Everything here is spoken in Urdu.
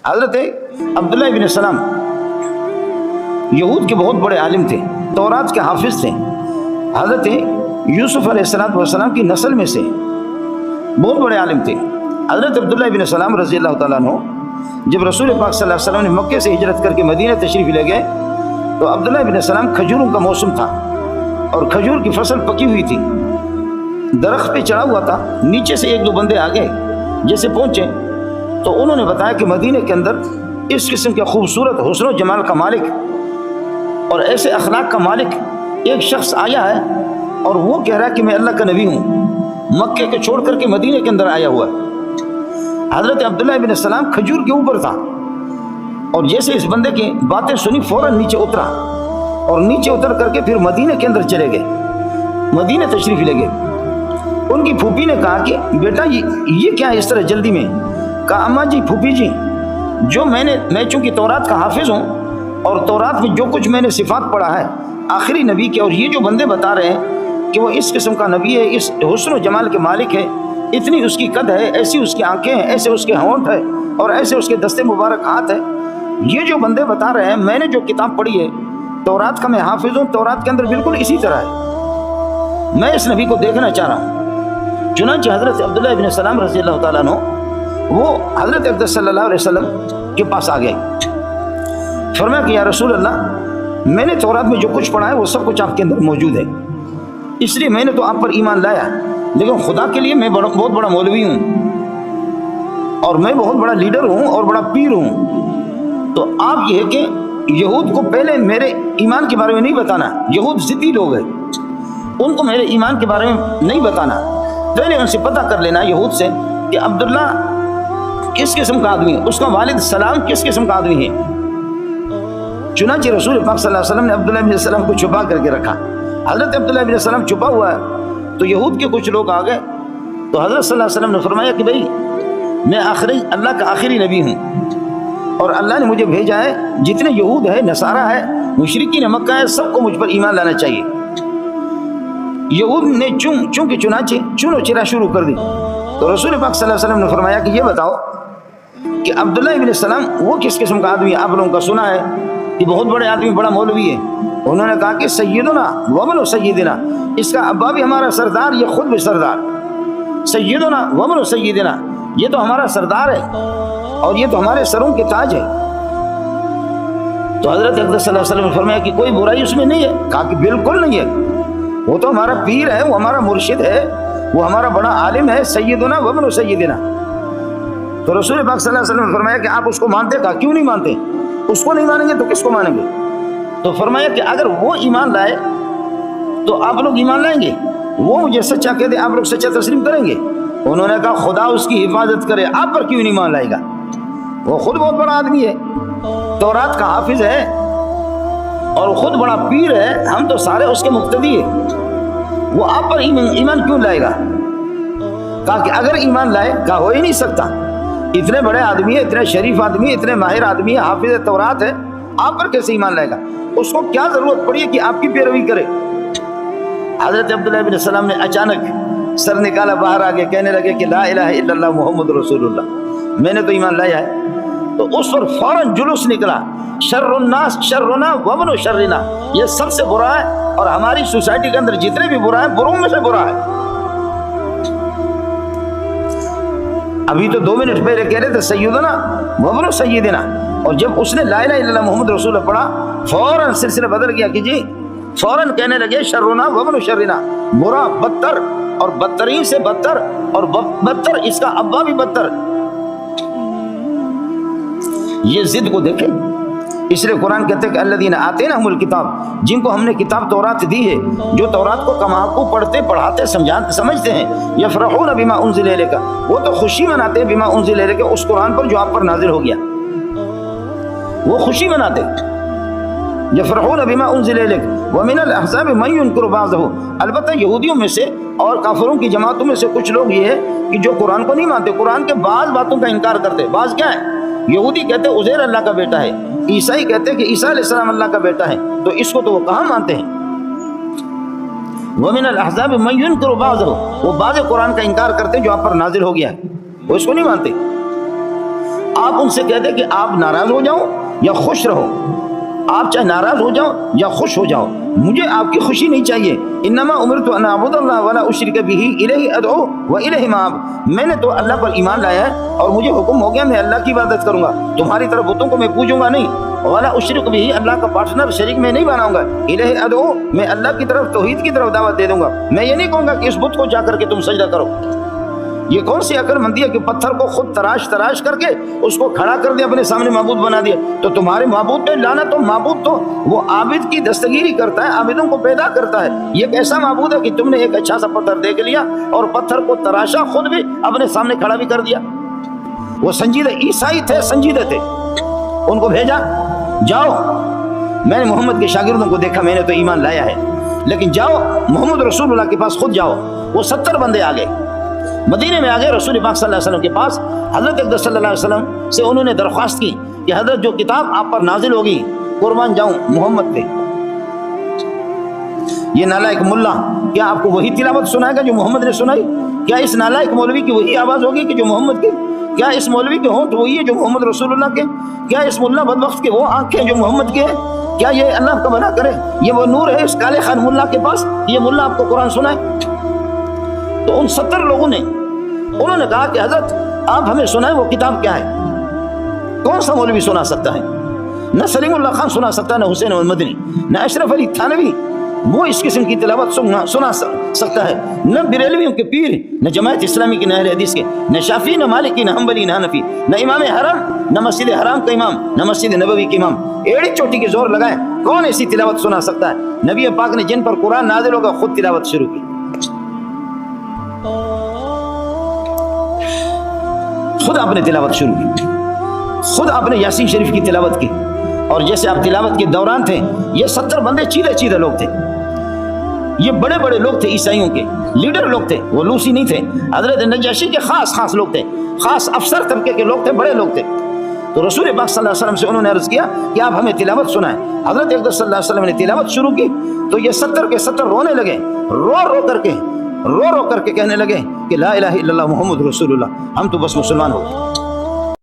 حضرت عبداللہ ابن سلام یہود کے بہت بڑے عالم تھے، تورات کے حافظ تھے، حضرت یوسف علیہ السلام کی نسل میں سے بہت بڑے عالم تھے۔ حضرت عبداللہ ابن سلام رضی اللہ تعالیٰ عنہ جب رسول پاک صلی اللہ علیہ وسلم نے مکے سے ہجرت کر کے مدینہ تشریف لے گئے تو عبداللہ ابن سلام کھجوروں کا موسم تھا اور کھجور کی فصل پکی ہوئی تھی، درخت پہ چڑھا ہوا تھا، نیچے سے ایک دو بندے آگے جیسے پہنچے تو انہوں نے بتایا کہ مدینہ کے اندر اس قسم کے خوبصورت حسن و جمال کا مالک اور ایسے اخلاق کا مالک ایک شخص آیا ہے اور وہ کہہ رہا ہے کہ میں اللہ کا نبی ہوں، مکے کے چھوڑ کر کے مدینہ کے اندر آیا ہوا ہے۔ حضرت عبداللہ ابن السلام کھجور کے اوپر تھا اور جیسے اس بندے کی باتیں سنی فوراً نیچے اترا اور نیچے اتر کر کے پھر مدینہ کے اندر چلے گئے، مدینہ تشریف لے گئے۔ ان کی پھوپھی نے کہا کہ بیٹا یہ کیا اس طرح جلدی میں؟ کہا اماں جی، پھوپھی جی، جو میں چونکہ تورات کا حافظ ہوں اور تورات میں جو کچھ میں نے صفات پڑھا ہے آخری نبی کے، اور یہ جو بندے بتا رہے ہیں کہ وہ اس قسم کا نبی ہے، اس حسن و جمال کے مالک ہے، اتنی اس کی قد ہے، ایسی اس کی آنکھیں ہیں، ایسے اس کے ہونٹ ہے اور ایسے اس کے دستے مبارک ہاتھ ہے، یہ جو بندے بتا رہے ہیں میں نے جو کتاب پڑھی ہے تورات کا میں حافظ ہوں، تورات کے اندر بالکل اسی طرح ہے، میں اس نبی کو دیکھنا چاہ رہا ہوں۔ چنانچہ حضرت عبداللہ ابن سلام رضی اللہ تعالیٰ عنہ وہ حضرت اقدس صلی اللہ علیہ وسلم کے پاس آ گئے، فرمایا کہ یا رسول اللہ، میں نے تورات میں جو کچھ پڑھا ہے وہ سب کچھ آپ کے اندر موجود ہے، اس لیے میں نے تو آپ پر ایمان لایا، لیکن خدا کے لیے میں بہت بڑا مولوی ہوں اور میں بہت بڑا لیڈر ہوں اور بڑا پیر ہوں، تو آپ یہ ہے کہ یہود کو پہلے میرے ایمان کے بارے میں نہیں بتانا، یہود ضدی لوگ ہیں، ان کو میرے ایمان کے بارے میں نہیں بتانا، پہلے ان سے پتہ کر لینا یہود سے کہ عبداللہ کس قسم کا آدمی ہے، اس کا والد سلام کس قسم کا آدمی ہے۔ چنانچہ رسول پاک صلی اللہ علیہ وسلم نے عبداللہ ابن السلام کو چھپا کر کے رکھا، حضرت عبداللہ ابن السلام چھپا ہوا ہے تو یہود کے کچھ لوگ آ گئے تو حضرت صلی اللہ علیہ وسلم نے فرمایا کہ بھائی میں اللہ کا آخری نبی ہوں اور اللہ نے مجھے بھیجا ہے، جتنے یہود ہے، نصارہ ہے، مشرکین مکہ ہے، سب کو مجھ پر ایمان لانا چاہیے۔ یہود نے چونکہ چنانچہ چون و چرا شروع کر دی تو رسول پاک صلی اللہ علیہ وسلم نے فرمایا کہ یہ بتاؤ کہ عبداللہ ابن السلام وہ کس قسم کا آدمی ہے؟ آپ لوگوں کا سنا ہے کہ بہت بڑے آدمی، بڑا مولوی ہے۔ انہوں نے کہا کہ سیدنا وابن سیدنا، اس کا ابا بھی ہمارا سردار، یہ خود بھی سردار، سیدنا وابن سیدنا، یہ تو ہمارا سردار ہے اور یہ تو ہمارے سروں کے تاج ہے۔ تو حضرت اقدس صلی اللہ علیہ وسلم نے فرمایا کہ کوئی برائی اس میں نہیں ہے؟ کہا کہ بالکل نہیں ہے، وہ تو ہمارا پیر ہے، وہ ہمارا مرشد ہے، وہ ہمارا بڑا عالم ہے، سیدنا وابن سیدنا۔ تو رسول پاک صلی اللہ علیہ وسلم نے فرمایا کہ آپ اس کو مانتے؟ کہا کیوں نہیں مانتے، اس کو نہیں مانیں گے تو کس کو مانیں گے؟ تو فرمایا کہ اگر وہ ایمان لائے تو آپ لوگ ایمان لائیں گے، وہ مجھے سچا کہہ دے آپ لوگ سچا تسلیم کریں گے؟ انہوں نے کہا خدا اس کی حفاظت کرے، آپ پر کیوں نہیں مان لائے گا، وہ خود بہت بڑا آدمی ہے، تورات کا حافظ ہے اور خود بڑا پیر ہے، ہم تو سارے اس کے مقتدی ہیں، وہ آپ پر ایمان کیوں لائے گا؟ کہا کہ اگر ایمان لائے، کہا ہو ہی نہیں سکتا، اتنے بڑے آدمی ہے، اتنے شریف آدمی ہے، اتنے ماہر آدمی ہے، حافظ تورات ہے، آپ پر کیسے ایمان لائے گا؟ اس کو کیا ضرورت پڑی ہے کہ آپ کی پیروی کرے؟ حضرت عبداللہ ابن السلام نے اچانک سر نکالا، باہر آگے کہنے لگے کہ لا الہ الا اللہ محمد رسول اللہ، میں نے تو ایمان لایا ہے۔ تو اس پر فوراً جلوس نکلا، شر الناس شرنا وابن شرنا، یہ سب سے برا ہے اور ہماری سوسائٹی کے اندر جتنے بھی برا ہے بروں میں سے برا ہے۔ ابھی تو 2 منٹ پہلے کہہ رہے تھے سیدنا وابن سیدنا، اور جب اس نے لا الہ الا اللہ محمد رسول اللہ پڑھا فوراً سلسلہ بدل گیا کہ جی فوراً کہنے لگے شرنا وابن شرنا، برا، بدتر اور بدترین سے بدتر اور بدتر اس کا ابا بھی بدتر۔ یہ ضد کو دیکھیں، اس لیے قرآن کہتے ہیں کہ الذین آتیناہم الکتاب، جن کو ہم نے کتاب تورات دی ہے، جو تورات کو کما کو پڑھتے پڑھاتے سمجھتے ہیں، یفرحون بما انزل الیک، وہ تو خوشی مناتے ہیں بما انزل الیک، اس قرآن پر جو آپ پر نازل ہو گیا، وہ خوشی مناتے، یفرحون بما انزل الیک ومن الاحزاب من ینکر بعضہ، البتہ یہودیوں میں سے اور کافروں کی جماعتوں میں سے کچھ لوگ یہ ہے کہ جو قرآن کو نہیں مانتے، قرآن کے بعض باتوں کا انکار کرتے۔ بعض کیا ہے؟ یہودی کہتے ہیں عزیر اللہ کا بیٹا ہے، عیسائی کہتے ہیں کہ عیسیٰ علیہ السلام اللہ کا بیٹا ہے، تو اس کو تو وہ کہاں مانتے ہیں؟ وَمِنَ الْأَحْزَابِ مَن يُنْكِرُ بَعْضَهُ، وہ بعض قرآن کا انکار کرتے ہیں جو آپ پر نازل ہو گیا ہے، وہ اس کو نہیں مانتے۔ آپ ان سے کہتے کہ آپ ناراض ہو جاؤ یا خوش رہو، آپ چاہے ناراض ہو جاؤ یا خوش ہو جاؤ، مجھے آپ کی خوشی نہیں چاہیے۔ انما امرت ان اعبد اللہ ولا اشرک به الیہ ادعو والیہ مآب، میں نے تو اللہ پر ایمان لایا ہے اور مجھے حکم ہو گیا میں اللہ کی عبادت کروں گا، تمہاری طرف بتوں کو میں پوجوں گا نہیں، ولا اشرک به، اللہ کا پارٹنر شریک میں نہیں بناؤں گا، الیہ ادعو، میں اللہ کی طرف توحید کی طرف دعوت دے دوں گا، میں یہ نہیں کہوں گا کہ اس بت کو جا کر کے تم سجدہ کرو۔ یہ کون سی عقل مندی ہے کہ پتھر کو خود تراش کر کے اس کو کھڑا کر دیا، اپنے سامنے معبود بنا دیا۔ تو تمہارے معبود پہ لعنت ہو، معبود تو وہ عابد کی دستگیری کرتا ہے، عابدوں کو پیدا کرتا ہے۔ یہ ایک ایسا معبود ہے کہ تم نے ایک اچھا سا پتھر دیکھ لیا اور پتھر کو تراشا، خود بھی اپنے سامنے کھڑا بھی کر دیا۔ وہ سنجیدہ عیسائی تھے، سنجیدہ تھے، ان کو بھیجا، جاؤ، میں نے محمد کے شاگردوں کو دیکھا، میں نے تو ایمان لایا ہے، لیکن جاؤ محمد رسول اللہ کے پاس خود جاؤ۔ وہ 70 بندے آ گئے، مدینے میں آ گئے رسول پاک صلی اللہ علیہ وسلم کے پاس۔ حضرت اقدس صلی اللہ علیہ وسلم سے انہوں نے درخواست کی کہ حضرت جو کتاب آپ پر نازل ہوگی قربان جاؤں محمد پہ۔ یہ نالائق ملا کیا آپ کو وہی تلاوت سنائے گا جو محمد نے سنائی؟ کیا اس نالائق مولوی کی وہی آواز ہوگی کہ جو محمد کی؟ کیا اس مولوی کے ہونٹ وہی ہے جو محمد رسول اللہ کے؟ کیا اس ملا بدبخت کے وہ آنکھیں جو محمد کے ہیں؟ کیا یہ اللہ کا بنا کرے؟ یہ وہ نور ہے اس کالے خان ملا کے پاس، یہ ملا آپ کو قرآن سنائے؟ تو ان 70 لوگوں نے انہوں نے کہا کہ حضرت آپ ہمیں سنائیں وہ کتاب کیا ہے؟ کون سا مولوی سنا سکتا ہے؟ نہ سلیم اللہ خان سنا سکتا ہے، نہ حسین المدنی، نہ اشرف علی تھانوی وہ اس قسم کی تلاوت سنا سکتا ہے، نہ بریلویوں کے پیر، نہ جماعت اسلامی کی، نہ اہل حدیث کے، نہ شافعی، نہ مالکی، نہ حنبلی، نہ حنفی، نہ امام حرم، نہ مسجد حرام کا امام، نہ مسجد نبوی کے امام۔ ایڑی چوٹی کے زور لگائے، کون ایسی تلاوت سنا سکتا ہے؟ نبی پاک نے جن پر قرآن نازل ہوگا خود تلاوت شروع کی، خود آپ نے تلاوت شروع کی، خود آپ نے یاسین شریف کی تلاوت کی۔ اور جیسے آپ تلاوت کے دوران تھے، یہ 70 بندے چیدے لوگ تھے، یہ بڑے بڑے لوگ تھے، عیسائیوں کے لیڈر لوگ تھے، وہ لوسی نہیں تھے، حضرت نجاشی کے خاص لوگ تھے، خاص افسر طبقے کے لوگ تھے، بڑے لوگ تھے۔ تو رسول پاک صلی اللہ علیہ وسلم سے انہوں نے عرض کیا کہ آپ ہمیں تلاوت سنائیں۔ حضرت اقدس صلی اللہ علیہ وسلم نے تلاوت شروع کی تو یہ 70 کے 70 رونے لگے، رو کر کے کہنے لگے کہ لا الہ الا اللہ محمد رسول اللہ، ہم تو بس مسلمان ہو گئے۔